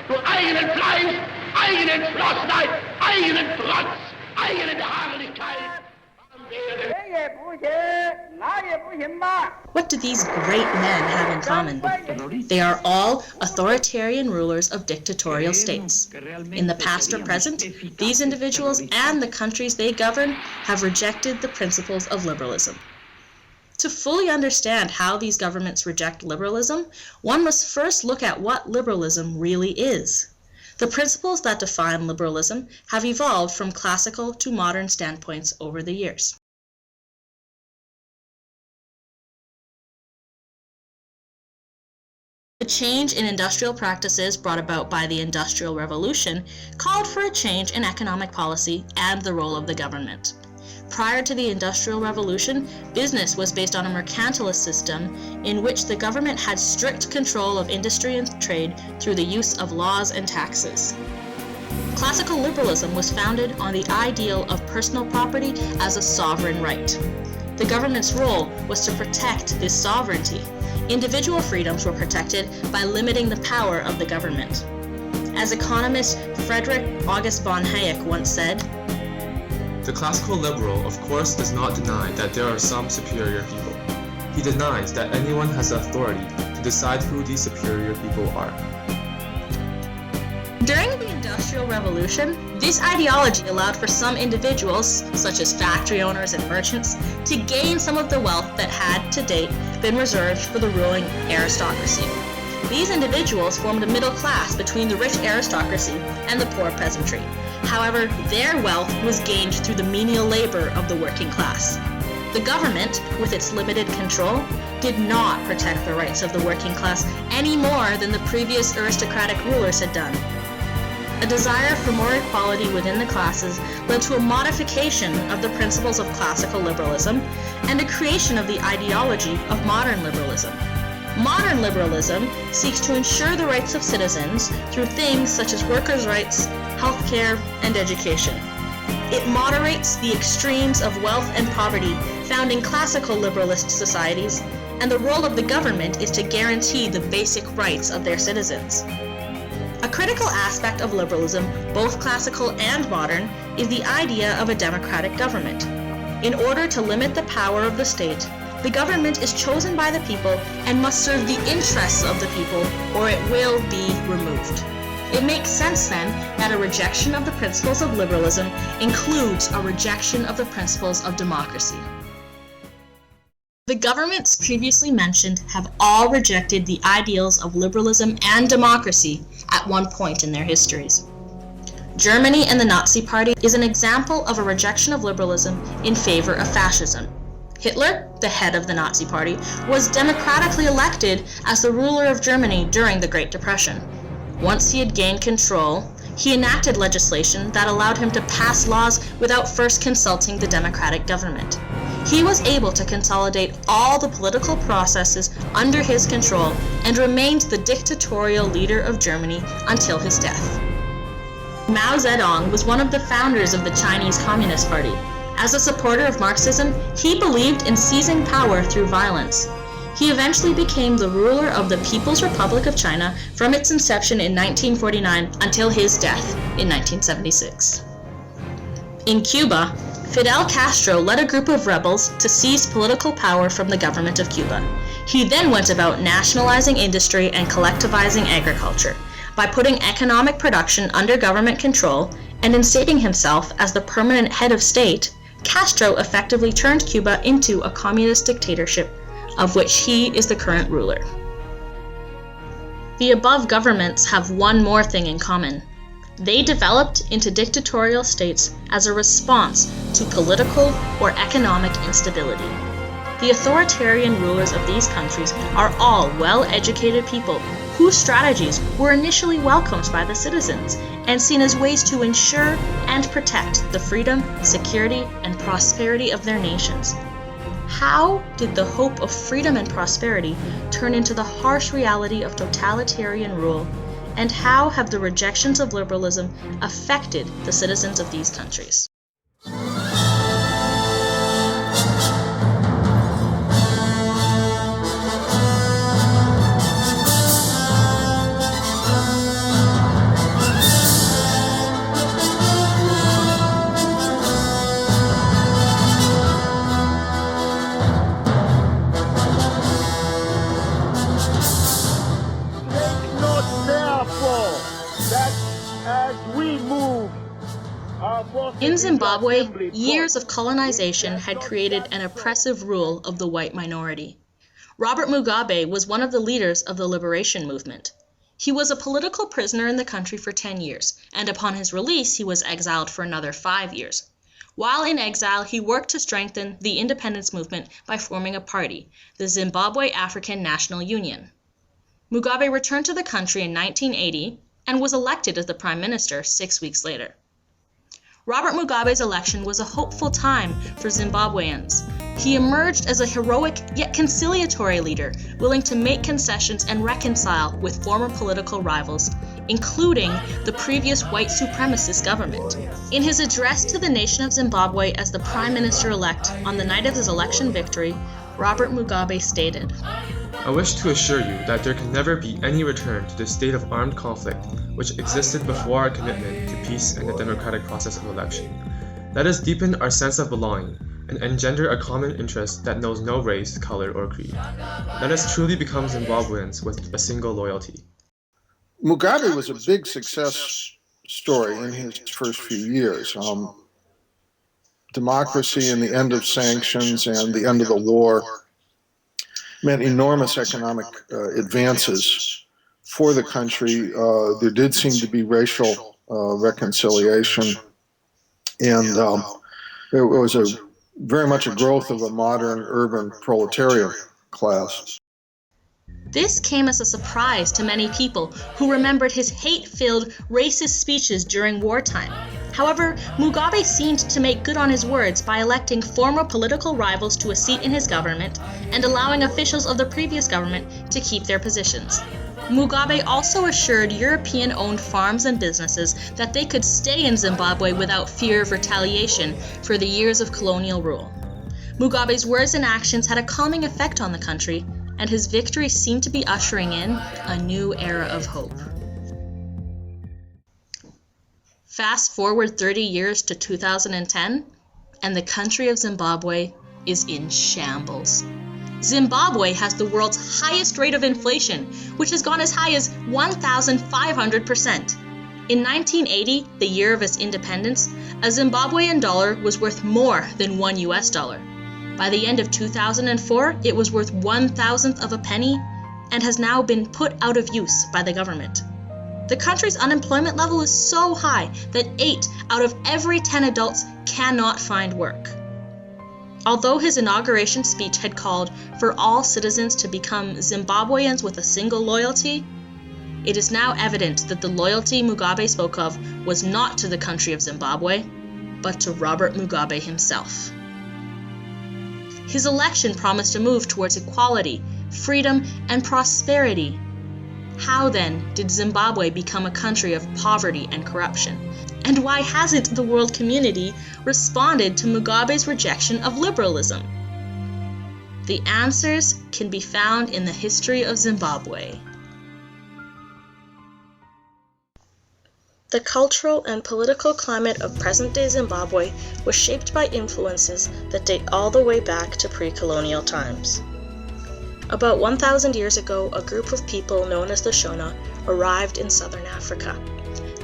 zu eigenen Fleiß, eigenen Entschlossenheit, eigenen Trotz, eigenen Beharrlichkeit. What do these great men have in common? They are all authoritarian rulers of dictatorial states. In the past or present, these individuals and the countries they govern have rejected the principles of liberalism. To fully understand how these governments reject liberalism, one must first look at what liberalism really is. The principles that define liberalism have evolved from classical to modern standpoints over the years. The change in industrial practices brought about by the Industrial Revolution called for a change in economic policy and the role of the government. Prior to the Industrial Revolution, business was based on a mercantilist system in which the government had strict control of industry and trade through the use of laws and taxes. Classical liberalism was founded on the ideal of personal property as a sovereign right. The government's role was to protect this sovereignty. Individual freedoms were protected by limiting the power of the government. As economist Friedrich August von Hayek once said, "The classical liberal, of course, does not deny that there are some superior people. He denies that anyone has the authority to decide who these superior people are." During the Industrial Revolution, this ideology allowed for some individuals, such as factory owners and merchants, to gain some of the wealth that had, to date, been reserved for the ruling aristocracy. These individuals formed a middle class between the rich aristocracy and the poor peasantry. However, their wealth was gained through the menial labor of the working class. The government, with its limited control, did not protect the rights of the working class any more than the previous aristocratic rulers had done. A desire for more equality within the classes led to a modification of the principles of classical liberalism and a creation of the ideology of modern liberalism. Modern liberalism seeks to ensure the rights of citizens through things such as workers' rights, healthcare, and education. It moderates the extremes of wealth and poverty found in classical liberalist societies, and the role of the government is to guarantee the basic rights of their citizens. A critical aspect of liberalism, both classical and modern, is the idea of a democratic government. In order to limit the power of the state, the government is chosen by the people and must serve the interests of the people, or it will be removed. It makes sense then that a rejection of the principles of liberalism includes a rejection of the principles of democracy. The governments previously mentioned have all rejected the ideals of liberalism and democracy at one point in their histories. Germany and the Nazi Party is an example of a rejection of liberalism in favor of fascism. Hitler, the head of the Nazi Party, was democratically elected as the ruler of Germany during the Great Depression. Once he had gained control, he enacted legislation that allowed him to pass laws without first consulting the democratic government. He was able to consolidate all the political processes under his control and remained the dictatorial leader of Germany until his death. Mao Zedong was one of the founders of the Chinese Communist Party. As a supporter of Marxism, he believed in seizing power through violence. He eventually became the ruler of the People's Republic of China from its inception in 1949 until his death in 1976. In Cuba, Fidel Castro led a group of rebels to seize political power from the government of Cuba. He then went about nationalizing industry and collectivizing agriculture. By putting economic production under government control and instating himself as the permanent head of state, Castro effectively turned Cuba into a communist dictatorship, of which he is the current ruler. The above governments have one more thing in common. They developed into dictatorial states as a response to political or economic instability. The authoritarian rulers of these countries are all well-educated people whose strategies were initially welcomed by the citizens and seen as ways to ensure and protect the freedom, security, and prosperity of their nations. How did the hope of freedom and prosperity turn into the harsh reality of totalitarian rule? And how have the rejections of liberalism affected the citizens of these countries? In Zimbabwe, years of colonization had created an oppressive rule of the white minority. Robert Mugabe was one of the leaders of the liberation movement. He was a political prisoner in the country for 10 years, and upon his release he was exiled for another 5 years. While in exile, he worked to strengthen the independence movement by forming a party, the Zimbabwe African National Union. Mugabe returned to the country in 1980 and was elected as the prime minister 6 weeks later. Robert Mugabe's election was a hopeful time for Zimbabweans. He emerged as a heroic yet conciliatory leader, willing to make concessions and reconcile with former political rivals, including the previous white supremacist government. In his address to the nation of Zimbabwe as the prime minister-elect on the night of his election victory, Robert Mugabe stated, I wish to assure you that there can never be any return to the state of armed conflict which existed before our commitment to peace and the democratic process of election. Let us deepen our sense of belonging and engender a common interest that knows no race, color, or creed. Let us truly become Zimbabweans with a single loyalty. Mugabe was a big success story in his first few years. Democracy and the end of sanctions and the end of the war meant enormous economic advances for the country. There did seem to be racial reconciliation, and there was very much a growth of a modern urban proletariat class. This came as a surprise to many people who remembered his hate-filled, racist speeches during wartime. However, Mugabe seemed to make good on his words by electing former political rivals to a seat in his government and allowing officials of the previous government to keep their positions. Mugabe also assured European-owned farms and businesses that they could stay in Zimbabwe without fear of retaliation for the years of colonial rule. Mugabe's words and actions had a calming effect on the country, and his victory seemed to be ushering in a new era of hope. Fast forward 30 years to 2010, and the country of Zimbabwe is in shambles. Zimbabwe has the world's highest rate of inflation, which has gone as high as 1,500%. In 1980, the year of its independence, a Zimbabwean dollar was worth more than $1 US. By the end of 2004, it was worth 1,000th of a penny and has now been put out of use by the government. The country's unemployment level is so high that 8 out of every 10 adults cannot find work. Although his inauguration speech had called for all citizens to become Zimbabweans with a single loyalty, it is now evident that the loyalty Mugabe spoke of was not to the country of Zimbabwe, but to Robert Mugabe himself. His election promised a move towards equality, freedom, and prosperity. How then did Zimbabwe become a country of poverty and corruption? And why hasn't the world community responded to Mugabe's rejection of liberalism? The answers can be found in the history of Zimbabwe. The cultural and political climate of present-day Zimbabwe was shaped by influences that date all the way back to pre-colonial times. About 1,000 years ago, a group of people known as the Shona arrived in southern Africa.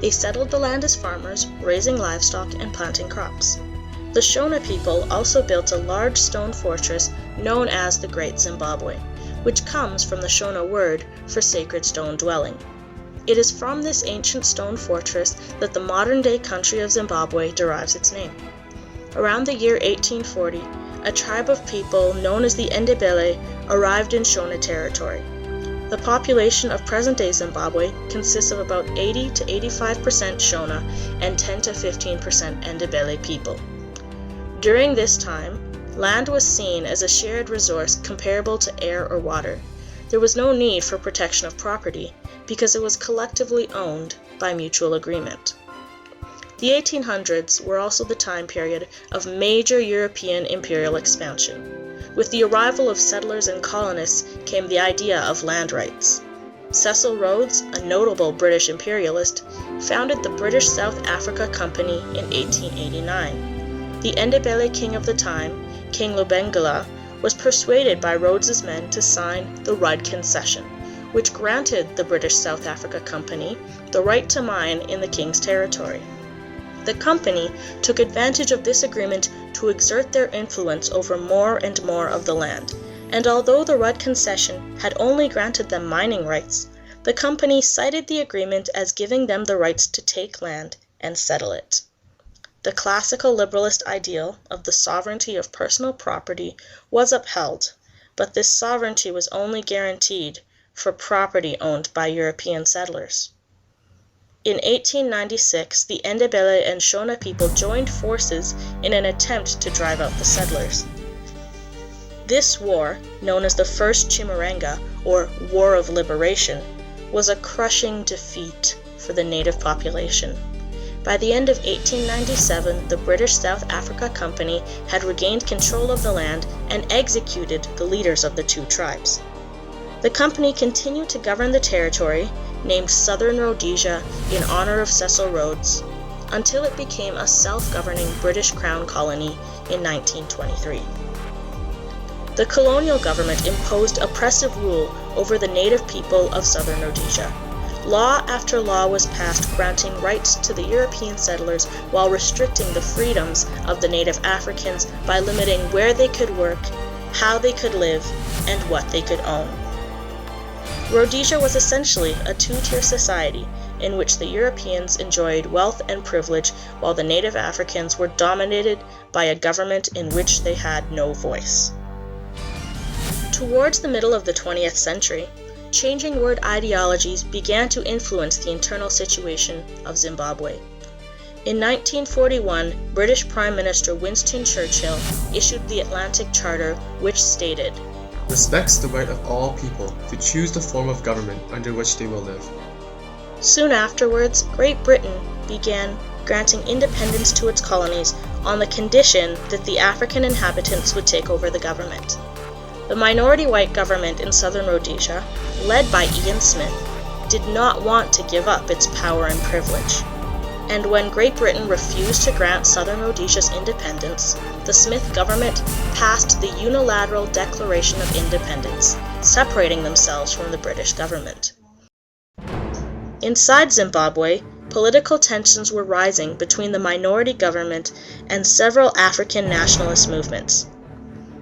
They settled the land as farmers, raising livestock and planting crops. The Shona people also built a large stone fortress known as the Great Zimbabwe, which comes from the Shona word for sacred stone dwelling. It is from this ancient stone fortress that the modern-day country of Zimbabwe derives its name. Around the year 1840, a tribe of people known as the Ndebele arrived in Shona territory. The population of present-day Zimbabwe consists of about 80 to 85% Shona and 10 to 15% Ndebele people. During this time, land was seen as a shared resource comparable to air or water. There was no need for protection of property because it was collectively owned by mutual agreement. The 1800s were also the time period of major European imperial expansion. With the arrival of settlers and colonists came the idea of land rights. Cecil Rhodes, a notable British imperialist, founded the British South Africa Company in 1889. The Ndebele king of the time, King Lubengula, was persuaded by Rhodes's men to sign the Rudd Concession, which granted the British South Africa Company the right to mine in the king's territory. The company took advantage of this agreement to exert their influence over more and more of the land, and although the Rudd concession had only granted them mining rights, the company cited the agreement as giving them the rights to take land and settle it. The classical liberalist ideal of the sovereignty of personal property was upheld, but this sovereignty was only guaranteed for property owned by European settlers. In 1896, the Ndebele and Shona people joined forces in an attempt to drive out the settlers. This war, known as the First Chimurenga, or War of Liberation, was a crushing defeat for the native population. By the end of 1897, the British South Africa Company had regained control of the land and executed the leaders of the two tribes. The company continued to govern the territory, named Southern Rhodesia in honor of Cecil Rhodes, until it became a self-governing British Crown colony in 1923. The colonial government imposed oppressive rule over the native people of Southern Rhodesia. Law after law was passed granting rights to the European settlers while restricting the freedoms of the native Africans by limiting where they could work, how they could live, and what they could own. Rhodesia was essentially a two-tier society in which the Europeans enjoyed wealth and privilege while the native Africans were dominated by a government in which they had no voice. Towards the middle of the 20th century, changing world ideologies began to influence the internal situation of Zimbabwe. In 1941, British Prime Minister Winston Churchill issued the Atlantic Charter, which stated, respects the right of all people to choose the form of government under which they will live. Soon afterwards, Great Britain began granting independence to its colonies on the condition that the African inhabitants would take over the government. The minority white government in Southern Rhodesia, led by Ian Smith, did not want to give up its power and privilege. And when Great Britain refused to grant Southern Rhodesia's independence, the Smith government passed the Unilateral Declaration of Independence, separating themselves from the British government. Inside Zimbabwe, political tensions were rising between the minority government and several African nationalist movements.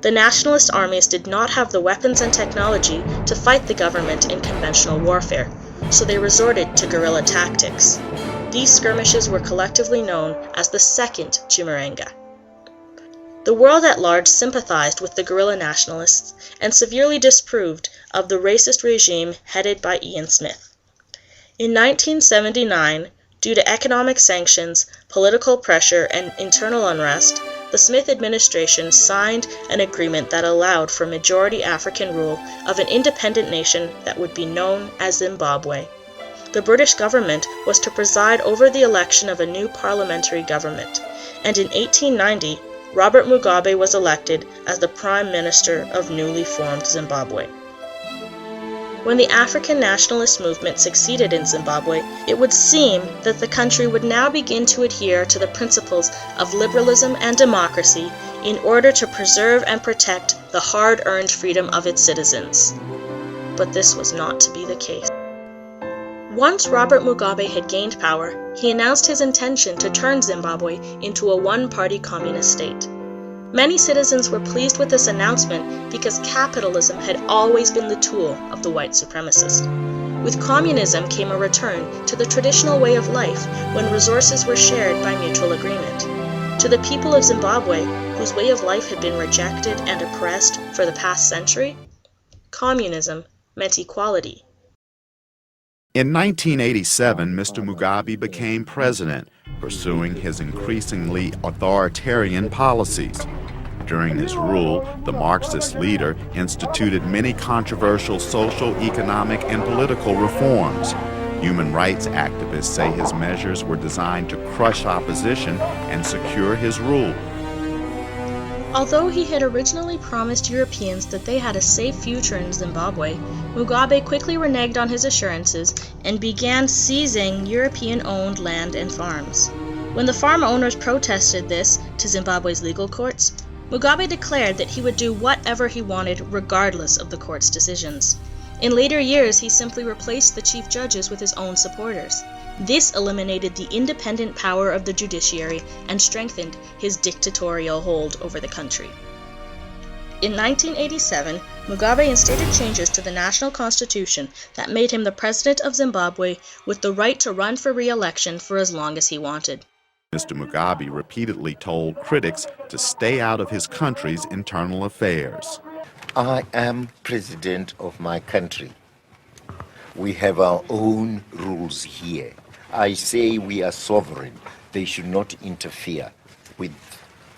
The nationalist armies did not have the weapons and technology to fight the government in conventional warfare, so they resorted to guerrilla tactics. These skirmishes were collectively known as the Second Chimurenga. The world at large sympathized with the guerrilla nationalists and severely disapproved of the racist regime headed by Ian Smith. In 1979, due to economic sanctions, political pressure, and internal unrest, the Smith administration signed an agreement that allowed for majority African rule of an independent nation that would be known as Zimbabwe. The British government was to preside over the election of a new parliamentary government, and in 1890, Robert Mugabe was elected as the Prime Minister of newly formed Zimbabwe. When the African nationalist movement succeeded in Zimbabwe, it would seem that the country would now begin to adhere to the principles of liberalism and democracy in order to preserve and protect the hard-earned freedom of its citizens. But this was not to be the case. Once Robert Mugabe had gained power, he announced his intention to turn Zimbabwe into a one-party communist state. Many citizens were pleased with this announcement because capitalism had always been the tool of the white supremacist. With communism came a return to the traditional way of life when resources were shared by mutual agreement. To the people of Zimbabwe, whose way of life had been rejected and oppressed for the past century, communism meant equality. In 1987, Mr. Mugabe became president, pursuing his increasingly authoritarian policies. During his rule, the Marxist leader instituted many controversial social, economic, and political reforms. Human rights activists say his measures were designed to crush opposition and secure his rule. Although he had originally promised Europeans that they had a safe future in Zimbabwe, Mugabe quickly reneged on his assurances and began seizing European-owned land and farms. When the farm owners protested this to Zimbabwe's legal courts, Mugabe declared that he would do whatever he wanted regardless of the court's decisions. In later years, he simply replaced the chief judges with his own supporters. This eliminated the independent power of the judiciary and strengthened his dictatorial hold over the country. In 1987, Mugabe instated changes to the national constitution that made him the president of Zimbabwe with the right to run for re-election for as long as he wanted. Mr. Mugabe repeatedly told critics to stay out of his country's internal affairs. I am president of my country. We have our own rules here. I say we are sovereign. They should not interfere with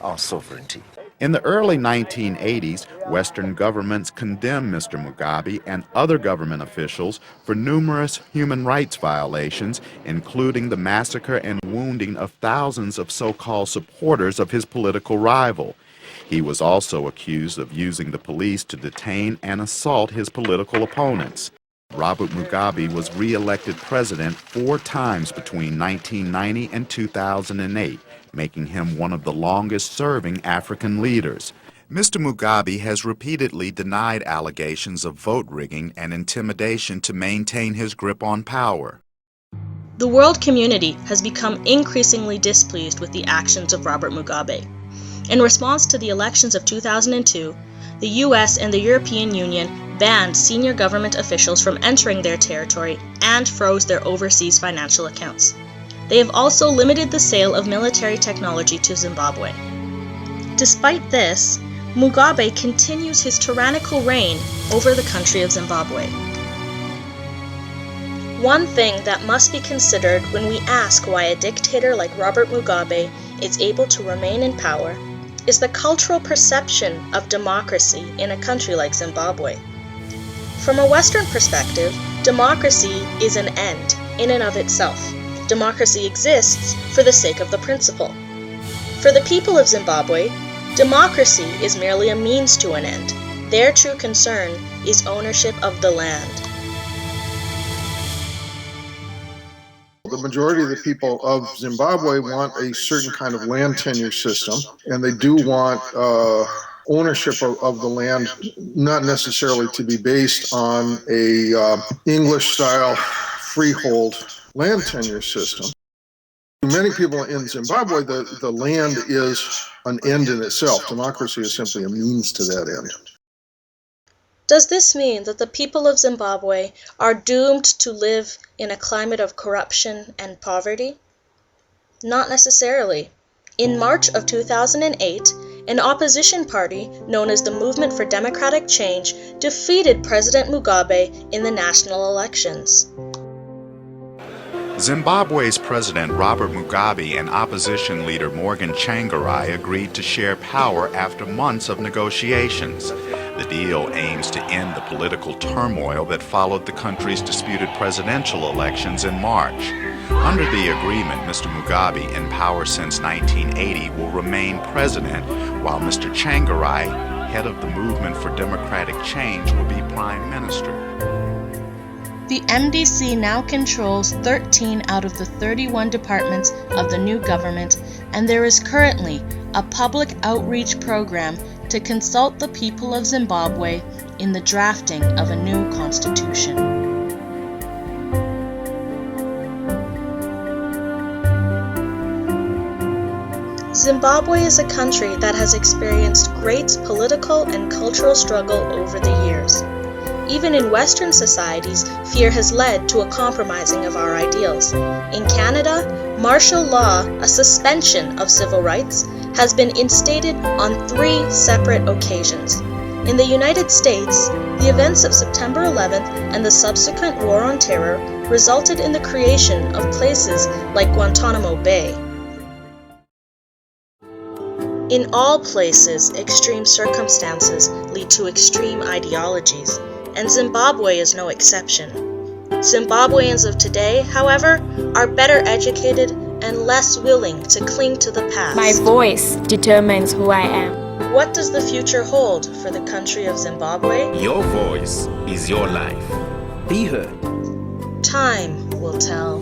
our sovereignty. In the early 1980s, Western governments condemned Mr. Mugabe and other government officials for numerous human rights violations, including the massacre and wounding of thousands of so-called supporters of his political rival. He was also accused of using the police to detain and assault his political opponents. Robert Mugabe was re-elected president 4 times between 1990 and 2008, making him one of the longest-serving African leaders. Mr. Mugabe has repeatedly denied allegations of vote rigging and intimidation to maintain his grip on power. The world community has become increasingly displeased with the actions of Robert Mugabe. In response to the elections of 2002, the US and the European Union banned senior government officials from entering their territory and froze their overseas financial accounts. They have also limited the sale of military technology to Zimbabwe. Despite this, Mugabe continues his tyrannical reign over the country of Zimbabwe. One thing that must be considered when we ask why a dictator like Robert Mugabe is able to remain in power is the cultural perception of democracy in a country like Zimbabwe. From a Western perspective, democracy is an end in and of itself. Democracy exists for the sake of the principle. For the people of Zimbabwe, democracy is merely a means to an end. Their true concern is ownership of the land. The majority of the people of Zimbabwe want a certain kind of land tenure system, and they do want ownership of the land, not necessarily to be based on a English-style freehold land tenure system. Many people in Zimbabwe, the land is an end in itself. Democracy is simply a means to that end. Does this mean that the people of Zimbabwe are doomed to live in a climate of corruption and poverty? Not necessarily. In March of 2008, an opposition party known as the Movement for Democratic Change defeated President Mugabe in the national elections. Zimbabwe's President Robert Mugabe and opposition leader Morgan Tsvangirai agreed to share power after months of negotiations. The deal aims to end the political turmoil that followed the country's disputed presidential elections in March. Under the agreement, Mr. Mugabe, in power since 1980, will remain president, while Mr. Tsvangirai, head of the Movement for Democratic Change, will be prime minister. The MDC now controls 13 out of the 31 departments of the new government, and there is currently a public outreach program to consult the people of Zimbabwe in the drafting of a new constitution. Zimbabwe is a country that has experienced great political and cultural struggle over the years. Even in Western societies, fear has led to a compromising of our ideals. In Canada, martial law, a suspension of civil rights, has been instated on 3 separate occasions. In the United States, the events of September 11th and the subsequent War on Terror resulted in the creation of places like Guantanamo Bay. In all places, extreme circumstances lead to extreme ideologies, and Zimbabwe is no exception. Zimbabweans of today, however, are better educated and less willing to cling to the past. My voice determines who I am. What does the future hold for the country of Zimbabwe? Your voice is your life. Be heard. Time will tell.